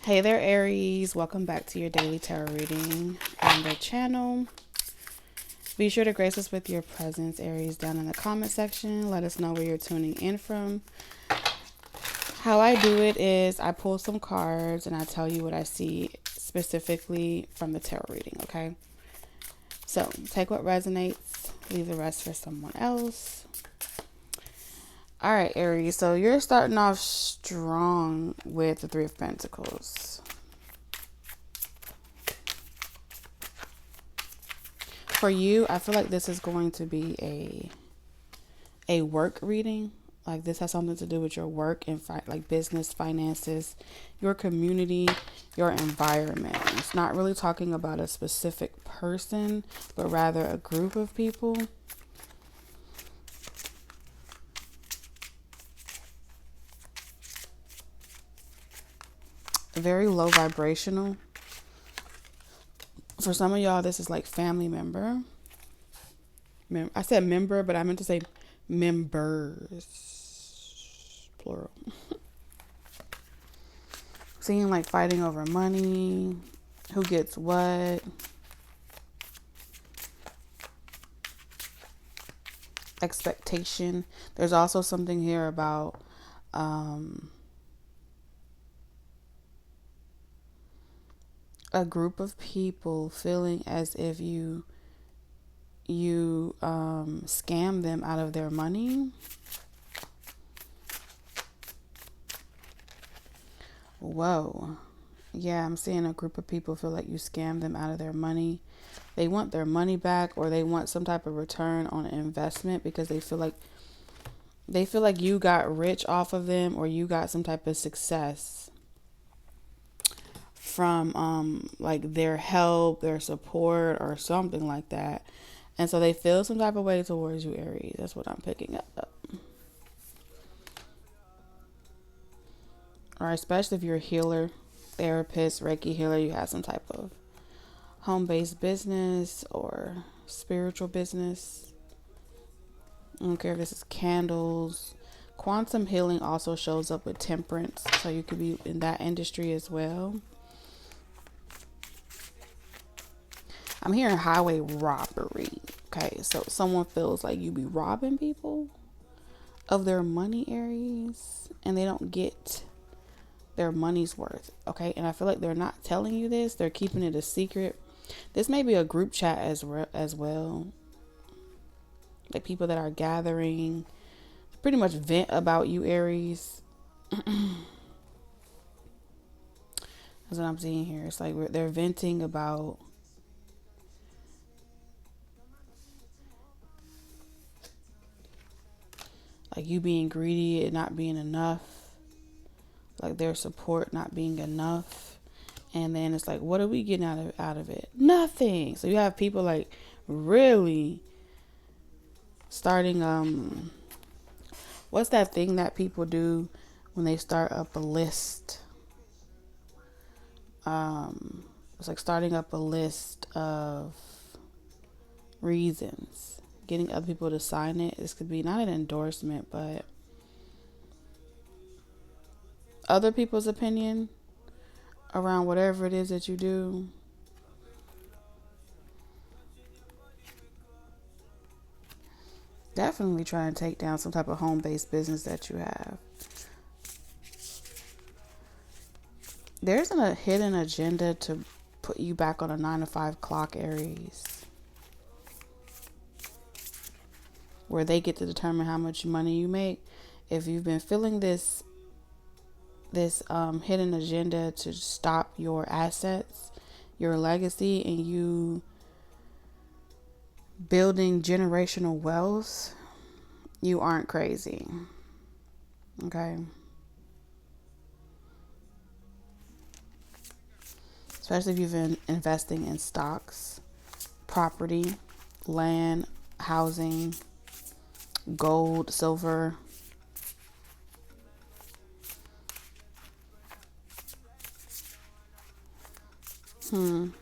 Hey there, Aries. Welcome back to your daily tarot reading on the channel. Be sure to grace us with your presence, Aries, down in the comment section. Let us know where you're tuning in from. How I do it is I pull some cards and I tell you what I see specifically from the tarot reading, okay? So take what resonates, leave the rest for someone else. All right, Aries, so you're starting off strong with the Three of Pentacles. For you, I feel like this is going to be a work reading. Like this has something to do with your work and like business, finances, your community, your environment. It's not really talking about a specific person, but rather a group of people. Very low vibrational. For some of y'all, this is like family member. I said member, but I meant to say members, plural. Seeing like fighting over money, who gets what. Expectation. There's also something here about a group of people feeling as if you scam them out of their money. Whoa. Yeah, I'm seeing a group of people feel like you scam them out of their money. They want their money back, or they want some type of return on an investment because they feel like you got rich off of them, or you got some type of success from like their help, their support, or something like that. And so they feel some type of way towards you, Aries. That's what I'm picking up. Or especially if you're a healer, therapist, Reiki healer, you have some type of home-based business or spiritual business. I don't care if this is candles. Quantum healing also shows up with temperance, so you could be in that industry as well. I'm hearing highway robbery. Okay, so someone feels like you be robbing people of their money, Aries, and they don't get their money's worth. Okay, and I feel like they're not telling you this. They're keeping it a secret. This may be a group chat as well. Like people that are gathering, pretty much vent about you, Aries. That's what I'm seeing here. It's like they're venting about like you being greedy and not being enough, like their support not being enough. And then it's like, what are we getting out of it? Nothing. So you have people like really starting what's that thing that people do when they start up a list? It's like starting up a list of reasons, getting other people to sign it. This could be not an endorsement, but other people's opinion around whatever it is that you do. Definitely try and take down some type of home-based business that you have. There's a hidden agenda to put you back on a 9-to-5 clock, Aries, where they get to determine how much money you make. If you've been feeling this hidden agenda to stop your assets, your legacy, and you building generational wealth, you aren't crazy. Okay. Especially if you've been investing in stocks, property, land, housing, gold, silver. You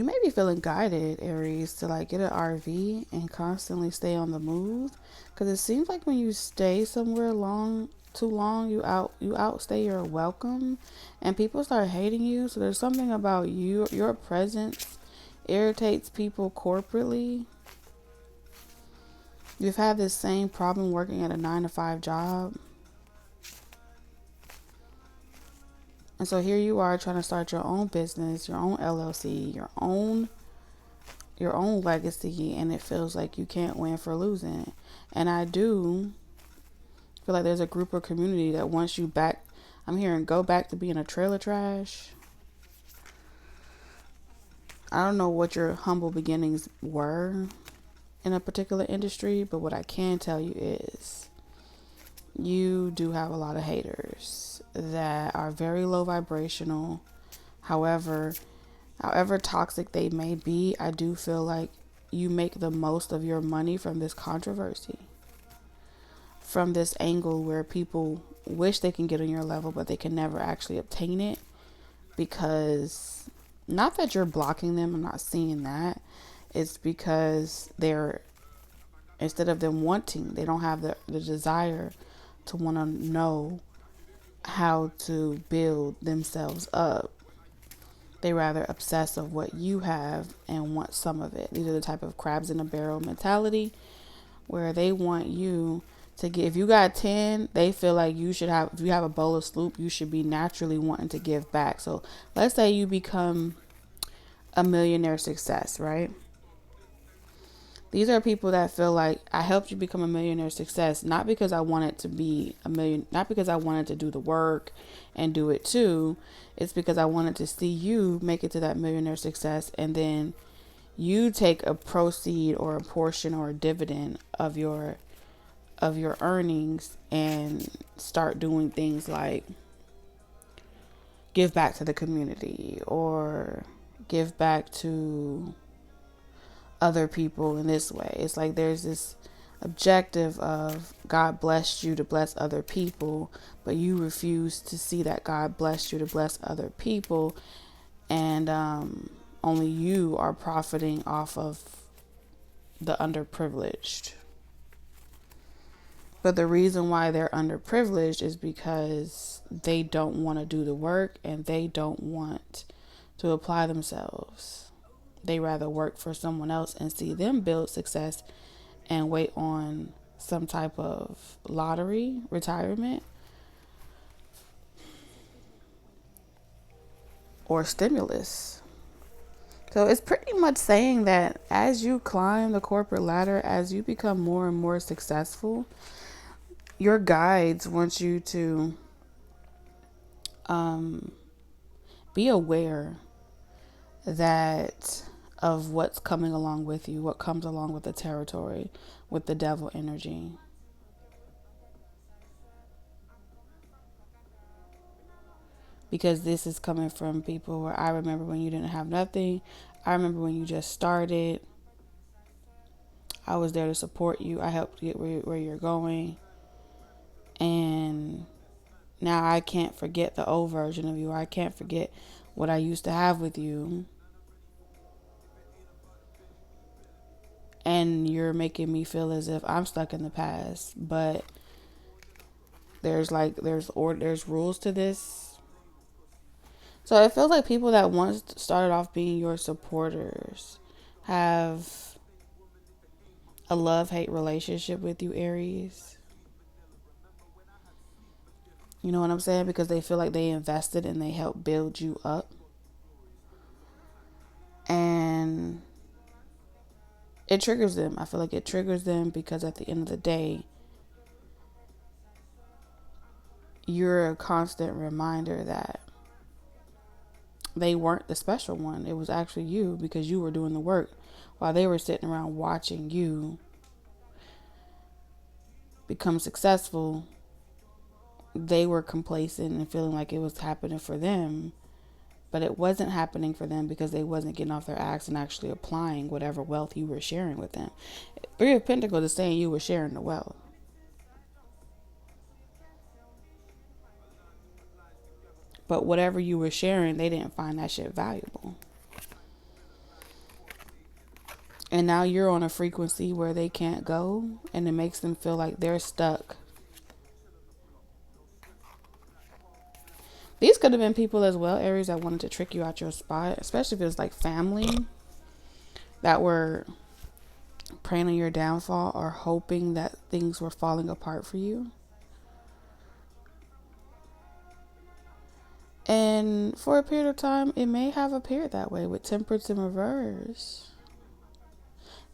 may be feeling guided, Aries, to like get an RV and constantly stay on the move. Because it seems like when you stay somewhere long too long, you outstay your welcome, and people start hating you. So there's something about your presence irritates people corporately. You've had this same problem working at a 9-to-5 job. And so here you are trying to start your own business, your own LLC, your own legacy, and it feels like you can't win for losing. And I do feel like there's a group or community that wants you back. I'm hearing go back to being a trailer trash. I don't know what your humble beginnings were in a particular industry, but what I can tell you is you do have a lot of haters that are very low vibrational. However toxic they may be, I do feel like you make the most of your money from this controversy, from this angle where people wish they can get on your level, but they can never actually obtain it, because not that you're blocking them, I'm not seeing that. It's because instead of them wanting, they don't have the desire to want to know how to build themselves up. They rather obsess of what you have and want some of it. These are the type of crabs in a barrel mentality where they want you to give. If you got 10, they feel like you should have, if you have a bowl of soup, you should be naturally wanting to give back. So let's say you become a millionaire success, right? These are people that feel like I helped you become a millionaire success, not because I wanted to be a million, not because I wanted to do the work and do it too. It's because I wanted to see you make it to that millionaire success, and then you take a proceed or a portion or a dividend of your earnings and start doing things like give back to the community or give back to other people in this way. It's like there's this objective of God blessed you to bless other people, but you refuse to see that God blessed you to bless other people, and only you are profiting off of the underprivileged. But the reason why they're underprivileged is because they don't want to do the work and they don't want to apply themselves. They rather work for someone else and see them build success and wait on some type of lottery, retirement, or stimulus. So it's pretty much saying that as you climb the corporate ladder, as you become more and more successful, your guides want you to be aware that of what's coming along with you, what comes along with the territory, with the devil energy. Because this is coming from people where I remember when you didn't have nothing. I remember when you just started. I was there to support you. I helped you get where you're going. And now I can't forget the old version of you. I can't forget what I used to have with you. And you're making me feel as if I'm stuck in the past. But there's rules to this. So it feels like people that once started off being your supporters have a love-hate relationship with you, Aries. You know what I'm saying? Because they feel like they invested and they helped build you up. And it triggers them. I feel like it triggers them because at the end of the day, you're a constant reminder that they weren't the special one. It was actually you, because you were doing the work while they were sitting around watching you become successful. They were complacent and feeling like it was happening for them, but it wasn't happening for them because they wasn't getting off their ass and actually applying whatever wealth you were sharing with them. Three of Pentacles is saying you were sharing the wealth. But whatever you were sharing, they didn't find that shit valuable. And now you're on a frequency where they can't go, and it makes them feel like they're stuck These could have been people as well, Aries, that wanted to trick you out your spot, especially if it was like family that were praying on your downfall or hoping that things were falling apart for you. And for a period of time, it may have appeared that way with Temperance in reverse.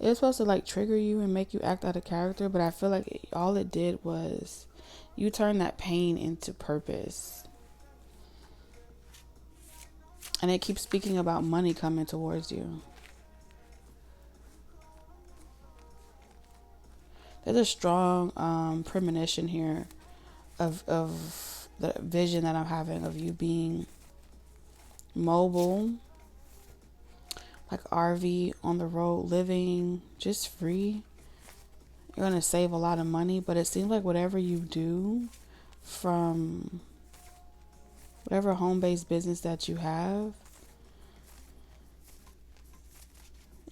It's supposed to like trigger you and make you act out of character, but I feel like all it did was you turn that pain into purpose. And it keeps speaking about money coming towards you. There's a strong premonition here of the vision that I'm having of you being mobile, like RV on the road, living just free. You're going to save a lot of money, but it seems like whatever you do, from whatever home-based business that you have,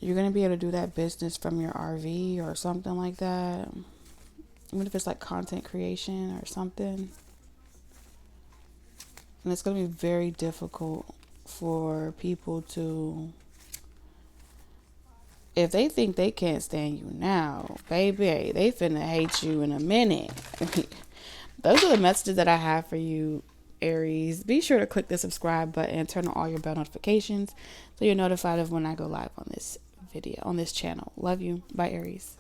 you're going to be able to do that business from your RV or something like that. Even if it's like content creation or something. And it's going to be very difficult for people to, if they think they can't stand you now, baby, they finna hate you in a minute. Those are the messages that I have for you, Aries. Be sure to click the subscribe button and turn on all your bell notifications so you're notified of when I go live on this video, on this channel. Love you. Bye, Aries.